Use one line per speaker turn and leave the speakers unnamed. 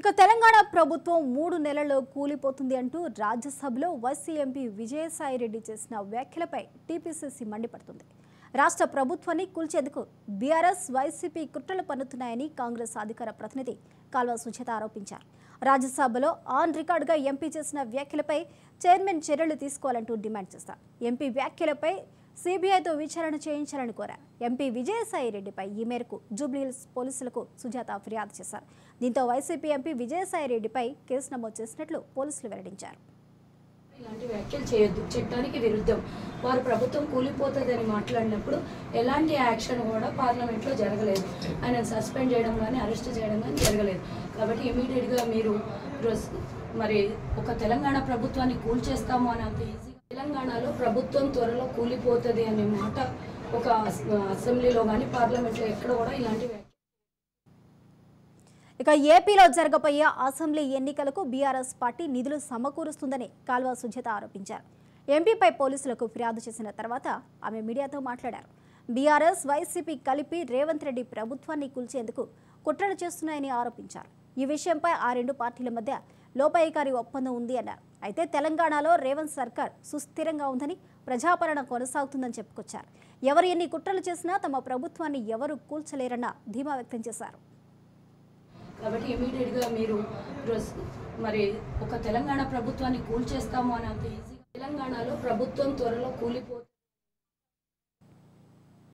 ఇక తెలంగాణ ప్రభుత్వం 3 నెలల్లో కూలిపోతుంది అంటూ రాజ్యసభలో వైసీ ఎంపీ విజయసాయిరెడ్డి చేసిన వ్యాఖ్యలపై టీపీసీసీ మండిపడుతుంది. రాష్ట్ర ప్రభుత్వాన్ని కూల్చేందుకు బీఆర్ఎస్ వైసీపీ కుట్రలు పన్నుతున్నాయని కాంగ్రెస్ అధికార ప్రతినిధి కాల్వ సుజాత ఆరోపించారు. రాజ్యసభలో ఆన్ రికార్డుగా ఎంపీ చేసిన వ్యాఖ్యలపై చైర్మన్ చర్యలు తీసుకోవాలంటూ డిమాండ్ చేశారు. ఎంపీ వ్యాఖ్యలపై సిబిఐతో విచారణ చేయించాలని కోరారు. ఎంపీ విజయసాయిరెడ్డిపై ఈ మేరకు జూబ్లీహిల్స్ పోలీసులకు సుజాత ఫిర్యాదు చేశారు. దీంతో వైసీపీ ఎంపీ విజయసాయిరెడ్డిపై కేసు నమోదు చేసినట్లు పోలీసులు వెల్లడించారు.
ఇలాంటి వ్యాఖ్యలు చేయొద్దు, చట్టానికి విరుద్ధం. వారు ప్రభుత్వం కూలిపోతుందని మాట్లాడినప్పుడు ఎలాంటి యాక్షన్ కూడా పార్లమెంట్లో జరగలేదు. ఆయన సస్పెండ్ చేయడం కానీ అరెస్ట్ చేయడం కానీ జరగలేదు. కాబట్టి ఇమీడియట్గా మీరు మరి ఒక తెలంగాణ ప్రభుత్వాన్ని కూల్చేస్తాము అని అంత ఈజీ. తెలంగాణలో ప్రభుత్వం త్వరలో కూలిపోతుంది అనే మాట ఒక అసెంబ్లీలో కానీ పార్లమెంట్లో ఎక్కడ కూడా ఇలాంటి వ్యాఖ్యలు.
ఇక ఏపీలో జరగబోయే అసెంబ్లీ ఎన్నికలకు బీఆర్ఎస్ పార్టీ నిధులు సమకూరుస్తుందని కాల్వ సుజాత ఆరోపించారు. ఎంపీపై పోలీసులకు ఫిర్యాదు చేసిన తర్వాత ఆమె మీడియాతో మాట్లాడారు. బీఆర్ఎస్ వైసీపీ కలిపి రేవంత్ రెడ్డి ప్రభుత్వాన్ని కూల్చేందుకు కుట్రలు చేస్తున్నాయని ఆరోపించారు. ఈ విషయంపై ఆ రెండు పార్టీల మధ్య లోపాయికారి ఒప్పందం ఉంది అన్నారు. అయితే తెలంగాణలో రేవంత్ సర్కార్ సుస్థిరంగా ఉందని, ప్రజాపాలన కొనసాగుతుందని చెప్పుకొచ్చారు. ఎవరు ఎన్ని కుట్రలు చేసినా తమ ప్రభుత్వాన్ని ఎవరు కూల్చలేరన్న ధీమా వ్యక్తం చేశారు.
కాబట్టి ఇమీడియట్గా మీరు మరి ఒక తెలంగాణ ప్రభుత్వాన్ని కూల్చేస్తాము అని అంత ఈజీ. తెలంగాణలో ప్రభుత్వం త్వరలో కూలిపోతుంది.